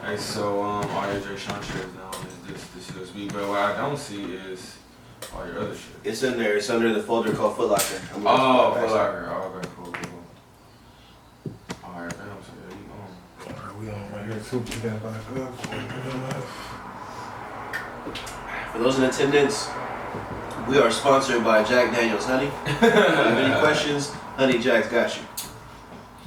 Hey, so all your Jay Sean shit is now this USB, but what I don't see is all your other shit. It's in there. It's under the folder called Foot Locker. Oh, Foot Locker. Oh, okay, cool. All right, man. So there you go. All right, we on right here. Soup, you got back up. For those in attendance, we are sponsored by Jack Daniels Honey. If you have any questions, Honey Jack's got you.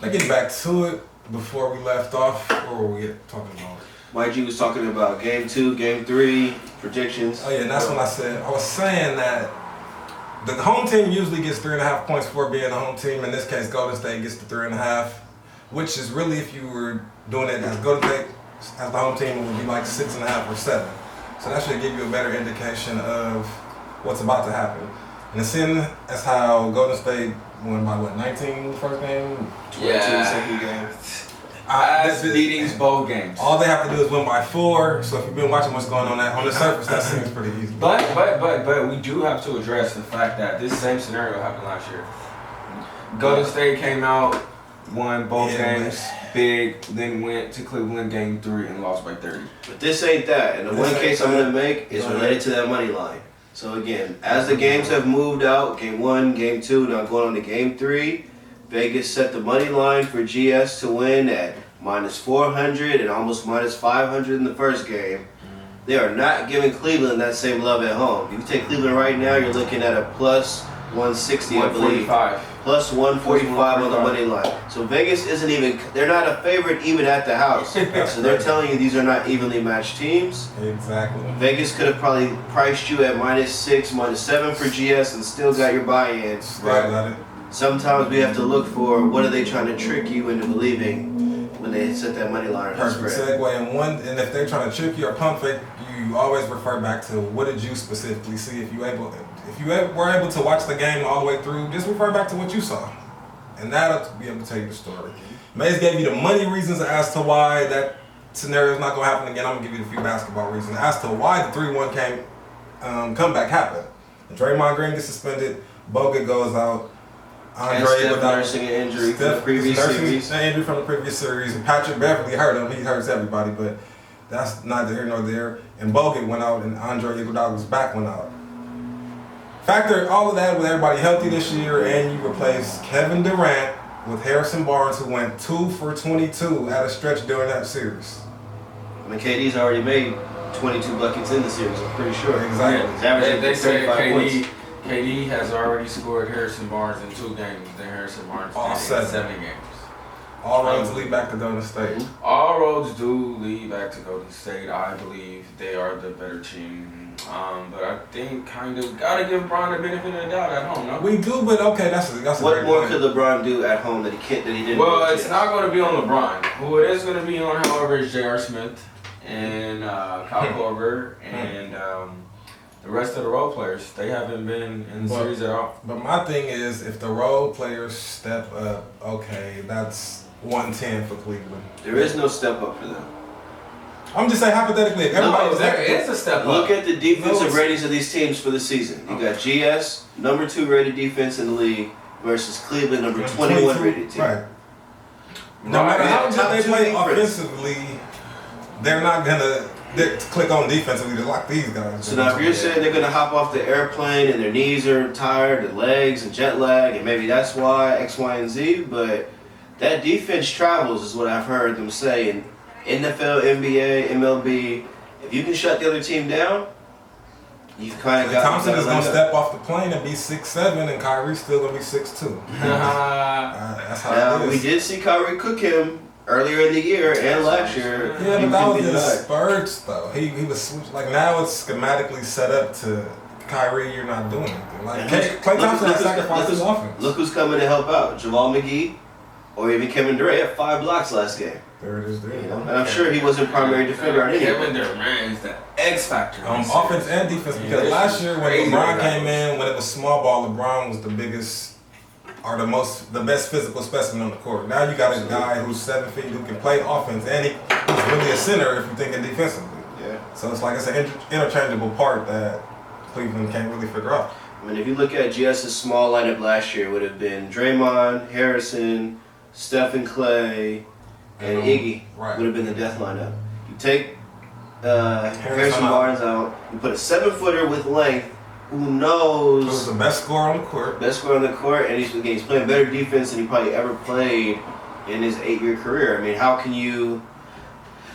Let's get back to it before we left off. What were we talking about? Mike G was talking about Game 2, Game 3, predictions. Oh yeah, and that's when I was saying that the home team usually gets 3.5 points for being the home team. In this case, Golden State gets the 3.5, which is really, if you were doing it as Golden State as the home team, it would be like 6.5 or 7. So that should give you a better indication of what's about to happen. And seeing as how Golden State won by 19 first game, 22 second game. Beatings both games. All they have to do is win by 4. So if you've been watching what's going on the surface, that seems pretty easy. But we do have to address the fact that this same scenario happened last year. Golden State came out, won both games, big, then went to Cleveland Game 3 and lost by 30. But this ain't that. And the one case I'm going to make is related to that money line. So again, as the games have moved out, Game 1, Game 2, now going on to Game 3, Vegas set the money line for GS to win at -400 and almost -500 in the first game. They are not giving Cleveland that same love at home. If you take Cleveland right now, you're looking at a plus 160, I believe. Plus 145 on the money line. So Vegas isn't even, they're not a favorite even at the house. So they're telling you these are not evenly matched teams. Exactly. Vegas could have probably priced you at -6, -7 for GS and still got your buy-in. Right. Sometimes we have to look for what are they trying to trick you into believing when they set that money line. Perfect segue. And if they're trying to trick you or pump fake, you always refer back to what did you specifically see. If you were able to watch the game all the way through, just refer back to what you saw, and that'll be able to tell you the story. Mays gave you the money reasons as to why that scenario is not going to happen again. I'm going to give you a few basketball reasons as to why the 3-1 comeback happened. Draymond Green gets suspended. Bogut goes out. Andre without nursing an injury from the previous series. An injury from the previous series. And Patrick Beverly hurt him. He hurts everybody, but that's neither here nor there. And Bogut went out, and Andre Iguodala's back went out. Factor all of that with everybody healthy this year, and you replace Kevin Durant with Harrison Barnes, who went 2 for 22 at a stretch during that series. I mean, KD's already made 22 buckets in the series, I'm pretty sure. Exactly. They say KD has already scored Harrison Barnes in 2 games. Then Harrison Barnes in 7 games. All roads lead back to Golden State. All roads do lead back to Golden State. I believe they are the better team. But I think kind of gotta give LeBron the benefit of the doubt at home. No? We do, but okay, that's a what more could LeBron do at home that he didn't? Well, it's not going to be on LeBron. Who it is going to be on, however, is J.R. Smith and Kyle Korver and the rest of the role players. They haven't been in the series at all. But my thing is, if the role players step up, okay, that's 110 for Cleveland. There is no step up for them. I'm just saying hypothetically, if everybody there is a step up. Look at the defensive ratings of these teams for the season. You got GS, number 2 rated defense in the league, versus Cleveland, number 21 rated team. Right. No matter how good they play offensively, they're not gonna click on defensively to lock these guys. So now if you're saying they're gonna hop off the airplane and their knees are tired, their legs and jet lag, and maybe that's why X, Y, and Z, but that defense travels is what I've heard them say. And NFL, NBA, MLB, if you can shut the other team down, you've kind of got. Thompson is going to step off the plane and be 6'7", and Kyrie's still going to be 6'2". That's how it is. We did see Kyrie cook him earlier in the year and last year. Yeah, but that was in spurts, though. He was like, now it's schematically set up to Kyrie. You're not doing anything. Like Klay Thompson has sacrificed his offense. Look who's coming to help out: JaVale McGee, or even Kevin Durant had 5 blocks last game. There it is. You know? And I'm sure he wasn't primary defender on any. Kevin Durant is the X factor. Offense and defense, because last year when LeBron came in, when it was small ball, LeBron was the biggest or the best physical specimen on the court. Now you got a guy who's 7 feet who can play offense, and he's really a center if you're thinking defensively. Yeah. So it's like it's an interchangeable part that Cleveland can't really figure out. I mean, if you look at GS's small lineup last year, it would have been Draymond, Harrison, Steph and Clay, and Iggy would have been the death lineup. You take Harrison Barnes out. You put a 7-footer with length who knows. Who's the best scorer on the court. Best scorer on the court, and he's playing better defense than he probably ever played in his 8-year career. I mean, how can you...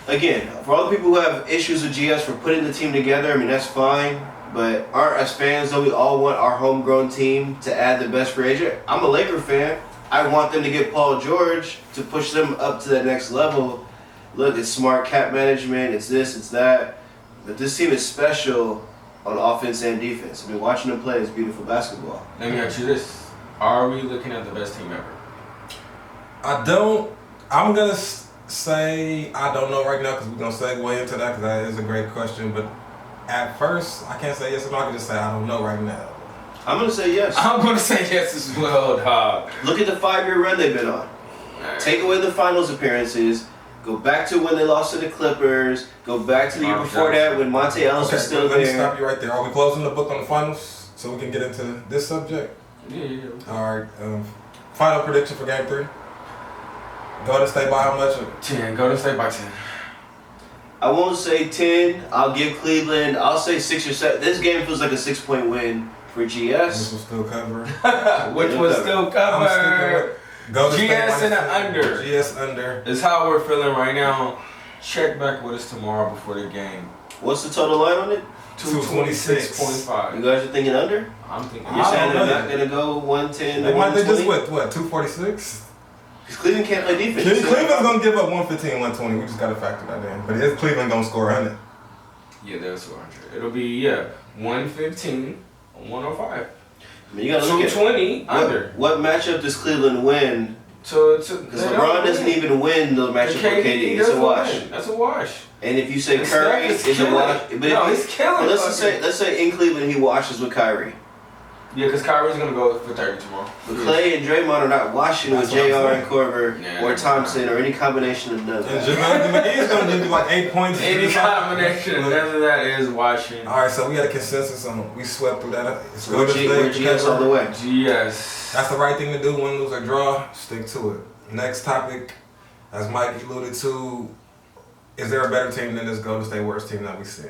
Again, for all the people who have issues with GS for putting the team together, I mean, that's fine. But as fans, though, we all want our homegrown team to add the best free agent. I'm a Laker fan. I want them to get Paul George to push them up to that next level. Look, it's smart cap management. It's this, it's that. But this team is special on offense and defense. I mean, watching them play is beautiful basketball. Let me ask you this. Are we looking at the best team ever? I'm going to say I don't know right now because we're going to segue into that because that is a great question. But at first, I can't say yes or no. I can just say I don't know right now. I'm going to say yes. I'm going to say yes as well, dog. Look at the 5-year run they've been on. Take away the finals appearances. Go back to when they lost to the Clippers. Go back to the year before that when Monte Ellis was still there. Let me there. stop you right there. Are we closing the book on the finals so we can get into this subject? Yeah. All right. Final prediction for Game 3. Golden State by how much? 10. Golden State by 10. I won't say 10. I'll give Cleveland. I'll say 6 or 7. This game feels like a 6-point win for GS. Which will still cover. Which was still covered. GS and an under. GS under. Is how we're feeling right now. Check back with us tomorrow before the game. What's the total line on it? 226.5. You guys are thinking under? I'm thinking. You're saying they're not going to go 110 They or might. They 120? just what 246? Because Cleveland can't play defense. Cleveland's going to give up 115, 120. We just got to factor that in. But is Cleveland going to score 100? Yeah, that's 100. It'll be 115, 105. I mean, you got to look at 220 under. What matchup does Cleveland win? Because LeBron doesn't even win the matchup with KD. It's a wash. That's a wash. And if you say Curry is a wash, but no, he's killing. Let's say in Cleveland he washes with Kyrie. Yeah, because Kyrie's gonna go for 30 tomorrow. But Clay and Draymond are not washing with JR and Corver or Thompson or any combination of none. And Javante McGee's going to give you like 8 points. Any combination of none of that is washing. All right, so we got a consensus on. We swept through that. It's We're GS all the way. GS. That's the right thing to do. Win, lose, or draw. Stick to it. Next topic, as Mike alluded to, is there a better team than this Golden State Warriors team that we see?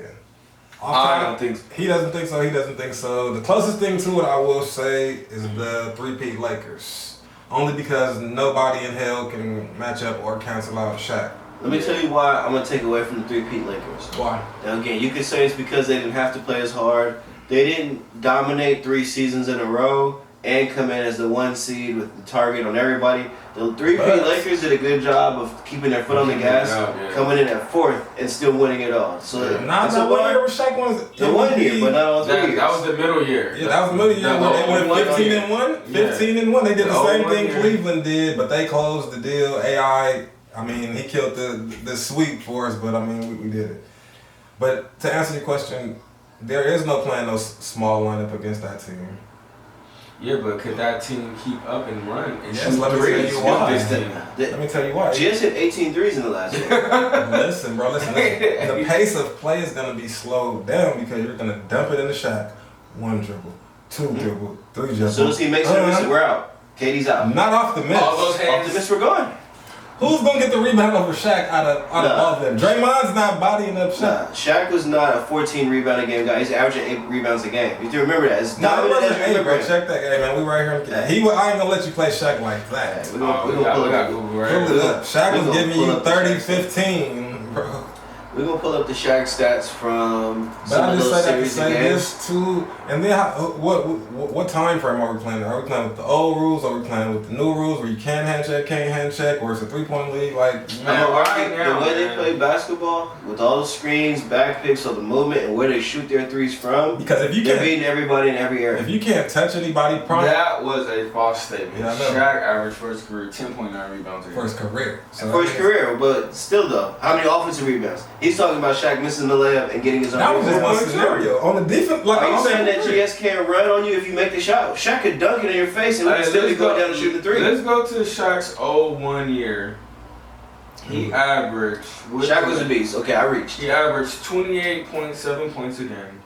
I don't think so. He doesn't think so. He doesn't think so. The closest thing to it, I will say, is the three-peat Lakers. Only because nobody in hell can match up or cancel out Shaq. Let me tell you why I'm going to take away from the three-peat Lakers. Why? Now again, you could say it's because they didn't have to play as hard. They didn't dominate 3 seasons in a row and come in as the 1 seed with the target on everybody. The three-peat Lakers did a good job of keeping their foot on the gas, coming in at 4th and still winning it all. So not the 1 year where Shaq won. The 1 year, but not all 3 years. That was the middle year. Yeah, that was the middle year when they went 15 and 1. 15 and 1. They did the same thing Cleveland did, but they closed the deal. AI, I mean, he killed the sweep for us, but I mean, we did it. But to answer your question, there is no playing no small lineup against that team. Yeah, but could that team keep up and run and Yes, shoot let me tell threes you with why. this team? Let me tell you why. GS hit 18 threes in the last game. Listen, bro, listen. The pace of play is going to be slowed down because you're going to dump it in the Shaq. 1 dribble, 2 dribble, 3 dribble. As soon as he makes a miss, we're out. KD's out. Not off the miss. All those Off hands. the miss, we're gone. Who's going to get the rebound over Shaq out of all of them? Draymond's not bodying up Shaq. Nah, Shaq was not a 14 rebound a game guy. He's averaging 8 rebounds a game. You have to remember that. It's No, it dominant wasn't as 8, you bro. remember. Check that game, man. We right here. Yeah. I ain't going to let you play Shaq like that. We're going to pull it up. Pull it up. Shaq We was gonna giving pull you up the 30, Shaq 15, bro. We're going to pull up the Shaq stats from But some I of just those say that to series say of games. this too. And then what time frame are we playing? Are we playing with the old rules? Are we playing with the new rules where you can hand check, can't hand check, or it's a 3-point league? Like, Man, right now, the way they man. play basketball, with all the screens, back picks, so the movement, and where they shoot their threes from, because if you they're can't, beating everybody in every area. if you can't touch anybody, That was a false statement. Yeah, I know. Shaq averaged for his career 10.9 rebounds a game. for his career. So For his career, but still though, how many offensive rebounds? He's talking about Shaq missing the layup and getting his own that was just rebound. one scenario. On the defense, like Are you on saying that that GS can't run on you if you make the shot? Shaq could dunk it in your face and we Hey, can still be let's going go- down and shooting the 3. Let's go to Shaq's 01 year. He averaged. Shaq was a beast. Okay, I reached. He averaged 28.7 points a game,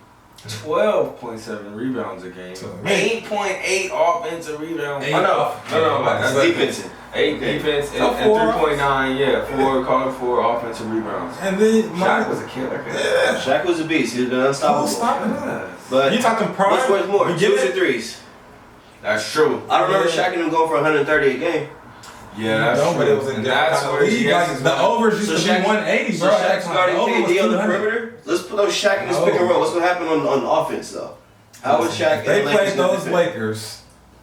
12.7 rebounds a game, So, 8.8 offensive rebounds. Eight Oh, no, off- no, That's that's defensive. 8 defense and, So 3.9. Yeah, 4 offensive rebounds. And then Shaq was a killer. Yeah. Shaq was a beast. He was unstoppable. Who's stopping us? But You talking prime? what's worth more, We get 2s or it? 3s? That's true. I remember Yeah. Shaq and him going for 130 a game. Yeah, that's No, true. but it was in And different that's kind of where league. GS Like is the like- overs used So to be Shaq's- 180, So bro. Shaq's guarding The over was KD on the 200. perimeter. Let's put those Shaq in this No. pick and roll. What's gonna happen on offense though? How was Shaq? If they and the Lakers played those defend? Lakers,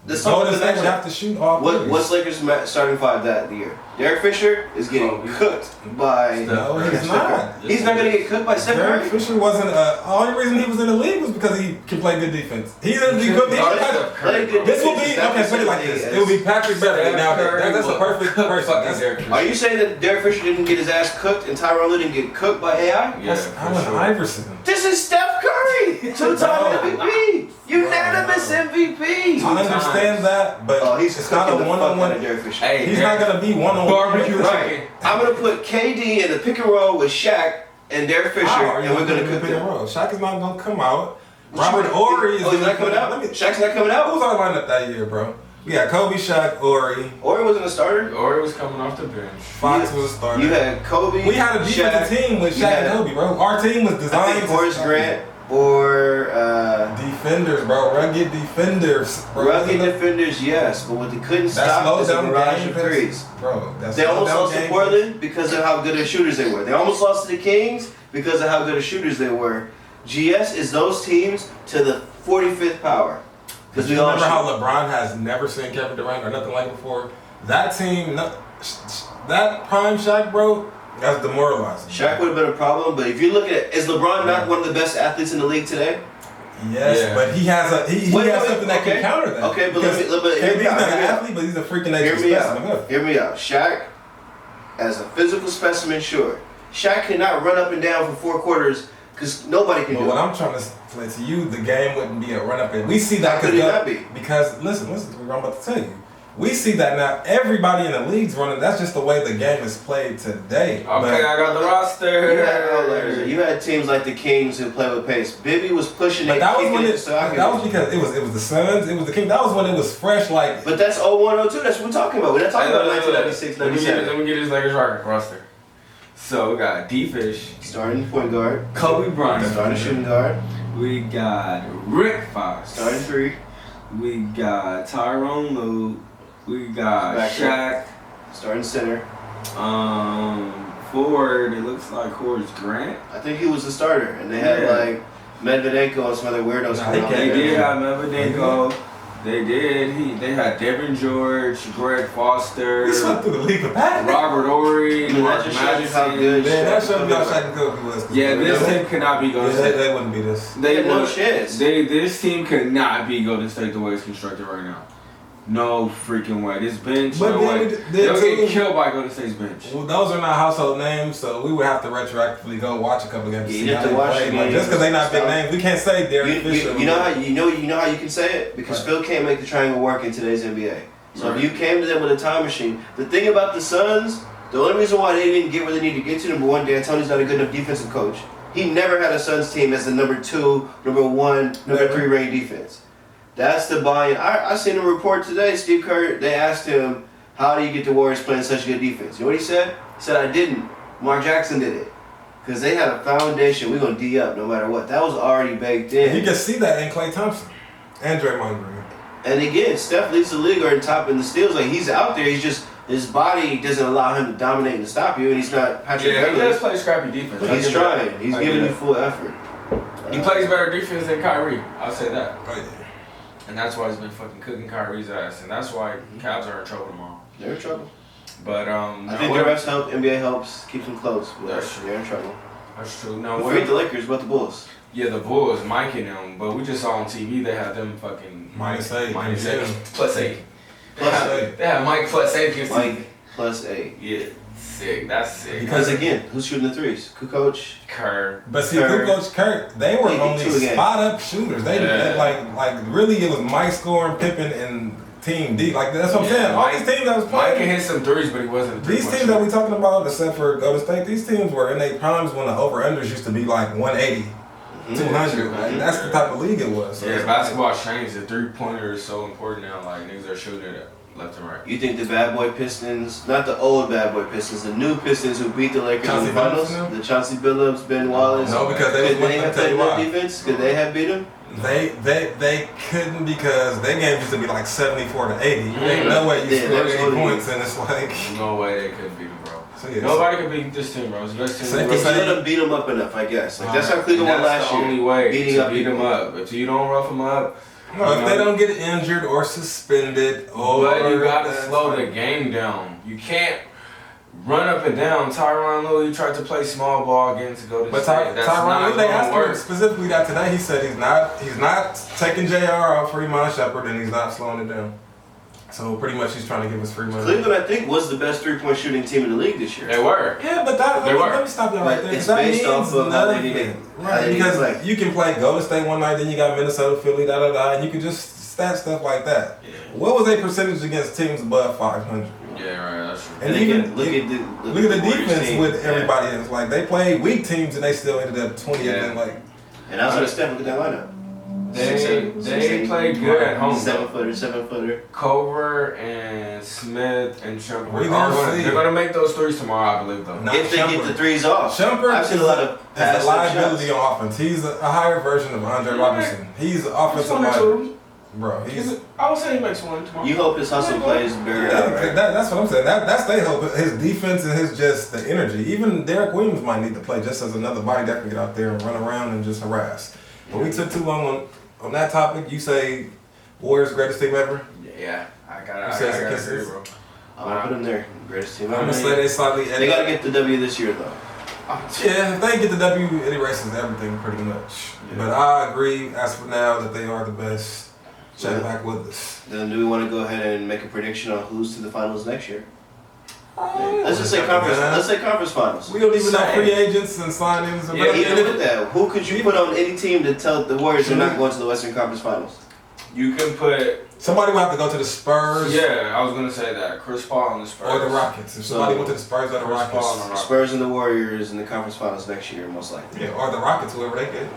Let's talk Golden about the State next would one. have to shoot all What's Lakers starting five that year? Derek Fisher is getting Kobe. cooked by. No, he's Steph not. Curry. He's not gonna get cooked by Steph Derek Curry. Fisher wasn't. Only reason he was in the league was because he can play good defense. He could be. Play good This will be defense. okay. Put it like this. It will be Patrick Beverly. Now that's a perfect person. That's- Are you saying that Derek Fisher didn't get his ass cooked and Tyronn Lue didn't get cooked by AI? Yeah, That's for Allen sure. Iverson. This is Steph Curry, two-time MVP, unanimous MVP. I understand that, but Oh, he's it's not a cooking the fuck out one-on-one. of Derek Fisher. Hey, He's not gonna be one-on-one. Barbecue Right. chicken. I'm gonna put KD in the pick and roll with Shaq and Derek Fisher, How are you and we're gonna put cook pick and them. roll? Shaq is not gonna come out. Robert Horry is. Oh, he's not coming out. Let me. Shaq's not coming out. Who was our lineup that year, bro? We got Kobe, Shaq, Horry. Horry wasn't a starter. Or it was coming off the bench. Fox was a starter. You had Kobe. We had a defensive Shaq, team with you Shaq had- and Kobe, bro. Our team was I designed think Horace to Grant or defenders, bro. Rugged defenders, bro. rugged defenders, yes, but what they couldn't That stop slowed is a down barrage game of threes. bro. That They slowed almost down lost to game. Portland because of how good of shooters they were. They almost lost to the Kings because of how good of shooters they were. GS is those teams to the 45th power. Because we all Remember how shoot. LeBron has never seen Kevin Durant or nothing like it before? That team, that prime Shaq, bro, that's demoralizing. Shaq would have been a problem, but if you look at it, is LeBron not one of the best athletes in the league today? Yes, Yeah. but he has something that okay. can counter that. Okay, but Because let me hear KD's me out, not hear an me out. athlete, but he's a freaking Hear nature me specimen. out. Hear me out. Shaq, as a physical specimen, sure. Shaq cannot run up and down for 4 quarters because nobody can But do what it. I'm trying to say to you, the game wouldn't be a run up and we see that How could it not be? because listen, what I'm about to tell you. We see that now. Everybody in the league's running. That's just the way the game is played today. Okay, I got the roster. You had outliers. You had teams like the Kings who play with pace. Bibby was pushing But it, that was kicking when it, so I could. that was because it was the Suns, it was the King. That was when it was fresh. Like But that's 01, 02. That's what we're talking about. We're not talking about 1996, Let 97. me get this Lakers roster. So we got D-Fish, Starting point guard. Kobe Bryant, Starting shooting guard. we got Rick Fox, Starting 3. we got Tyronn Lue, we got Back Shaq, Starting center. forward. It looks like Horace Grant. I think he was the starter. And they had Yeah. like Medvedenko and some other weirdos Nah, coming off They the did bench. have Medvedenko. They did. They had Devin George, Greg Foster, we swept through the league with that. Robert Ory, I mean, Mark that just shows you how Madison. good Man, that showed me how Shaq Shaq and Kobe was. Yeah, this Yeah, team could not be Golden State. they wouldn't be this. They had no would- chance. This team could not be Golden State the way it's constructed right now. No freaking way. This bench, But no then way. we did They'll too. get killed by Golden State's bench. Well, those are not household names, so we would have to retroactively go watch a couple games to Yeah, see you how have they to watch play. the Like, games. just because they're not big Stop. names, we can't say Derek Fisher. You know how you can say it because Right. Phil can't make the triangle work in today's NBA. So Right. if you came to them with a time machine, the thing about the Suns, the only reason why they didn't get where they need to get to, number one, D'Antoni's not a good enough defensive coach. He never had a Suns team as the number 2, number 1, number Never. 3 ranked defense. That's the buy-in. I seen a report today. Steve Kerr. They asked him, "How do you get the Warriors playing such good defense?" You know what he said? He said, "I didn't. Mark Jackson did it." Because they had a foundation. We're gonna D up no matter what. That was already baked in. You can see that in Klay Thompson and Draymond Green. And again, Steph leads the league or in top in the steals. Like he's out there, he's just his body doesn't allow him to dominate and stop you. And he's not Patrick Yeah, he Beverley. does play scrappy defense. But I he's give it trying. that. He's I giving give you it full effort. that. He plays better defense than Kyrie. I'll say that. Oh, yeah. And that's why he's been fucking cooking Kyrie's ass. And that's why Cavs are in trouble tomorrow. They're in trouble. But I think the refs help. NBA helps, keeps them close. But That's true. they're in trouble. That's true. No, Don't what? forget the Lakers, but the Bulls. Yeah, the Bulls, Mike and them, but we just saw on TV they had them fucking -8, minus yeah. 8, +8. Plus 8. They had Mike +8 against Mike +8. Yeah, sick. That's sick. Because again, who's shooting the threes? Kukoc. Kerr. But see, Kerr. Coach Kirk, they were They only did 2 a game. spot up shooters. They Yeah. like really it was Mike scoring, Pippen, and Team D. Like that's what I'm Yeah, saying. All Mike- these teams that was Mike can playing, hit some threes, but he wasn't a these three-point teams that we shooter. talking about, except for Golden State, these teams were in their primes when the over unders used to be like 180, 200. Like, that's the type of league it was. So Yeah, it's basketball changed. The three-pointer is so important now. Like, niggas are shooting it left and right. You think the bad boy Pistons, not the old bad boy Pistons, the new Pistons who beat the Lakers Chauncey in the finals, Billups, the Chauncey Billups, Ben Wallace, No, because they could was they winning. have Tell you played why. that defense? Could they have beat them? They couldn't because their game used to be like 74 to 80. Ain't no way you Yeah, score that's 80 what it points is. and it's like. No way they could beat them, bro. So yeah, Nobody could beat this team, bro. It's the best team. Safe in to the If say- you league. let them beat them up enough, I guess. Like, that's how And Cleveland won that's last the year. only way beating to up beat them people. up. If you don't rough them up, No, if they don't get injured or suspended, or but you gotta slow the game down. You can't run up and down. Tyronn Lue, he tried to play small ball again to go to But state. That's Tyronn not Lue, they asked gonna him work. specifically that today. He said he's not taking JR off for Iman Shepherd and he's not slowing it down. So pretty much he's trying to give us free money. Cleveland, I think, was the best 3-point shooting team in the league this year. They were. Yeah, but let me stop you right But there. it's 'cause that based means off of how they nothing. need to- how Right, they need to because play. you can play Golden State one night, then you got Minnesota, Philly, and you can just stat stuff like that. Yeah. What was their percentage against teams above 500? Yeah, right. That's true. And And even again, look look at the Warriors defense team. with Yeah. everybody else. Like they played weak teams and they still ended up 20 Yeah. and like And outside of Steph, look at that lineup. They play good at home. 7-footer. Culver and Smith and Shumpert. We gonna see. They're gonna make those threes tomorrow, I believe, though. Not If they get Shumpert. the threes off. Shumpert I've seen a lot of has pass a liability shots. on offense. He's a higher version of Andre Yeah. Robertson. He's an He's offensive one or liability. two. Bro, he's I would say he makes one tomorrow. You hope his hustle plays bear out, right? that's what I'm saying. That's they hope. His defense and his just the energy. Even Derek Williams might need to play just as another body that can get out there and run around and just harass. But we took too long on that topic. You say Warriors greatest team ever? Yeah, I gotta says agree, kisses? bro. I'm gonna put him there. Greatest team I'm gonna ever. say they slightly. They gotta get the W this year, though. Yeah, if they get the W, it erases everything pretty much. Yeah. But I agree, as for now, that they are the best. Check Yeah. back with us. Then do we want to go ahead and make a prediction on who's to the finals next year? Oh, Let's just say conference. man. Let's say conference finals. We don't even know Same. free agents and signings. Yeah, Even with that, who could you put on any team to tell the Warriors they're not going to the Western Conference Finals? You can put. Somebody will have to go to the Spurs. Yeah, I was gonna say that. Chris Paul on the Spurs. Or the Rockets. If somebody went to the Spurs or the Chris Paul Rockets. on the Rockets. Spurs and the Warriors in the conference finals next year, most likely. Yeah, or the Rockets, whoever they get.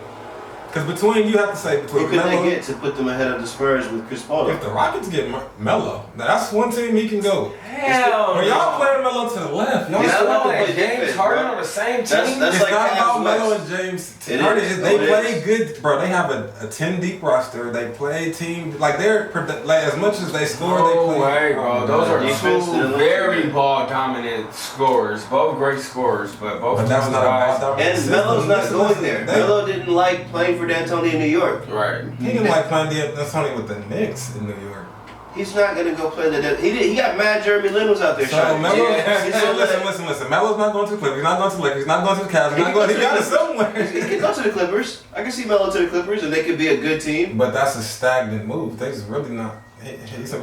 Because between, you have to say, between Who could Melo, they get to put them ahead of the Spurs with Chris Paul? if the Rockets get Melo, now that's one team he can go. Hell When y'all no. playing Melo to the left, y'all He's still have Melo to and play James defense, Harden bro. on the same team. That's It's like not about Cavs Melo West. and James. It Harden. is. They It play is. good, bro. They have a 10 deep roster. They play team like like as much as they score. No they play. way, bro. Those are Defense two didn't look very good. ball dominant scorers. Both great scorers, but both But that's those not a guys. ball dominant And system. Melo's not Listen, going there. they- Melo didn't like playing for D'Antoni in New York. Right. He didn't like playing D'Antoni with the Knicks in New York. He's not gonna go play the. He got mad. Jeremy Lin was out there So shining. Melo, Yeah. listen. Melo's not going to the Clippers. He's not going to the Lakers. He's not going to the Cavs. He's not going. He got it He somewhere. can go to the Clippers. I can see Melo to the Clippers, and they could be a good team. But that's a stagnant move. He's really not. He's a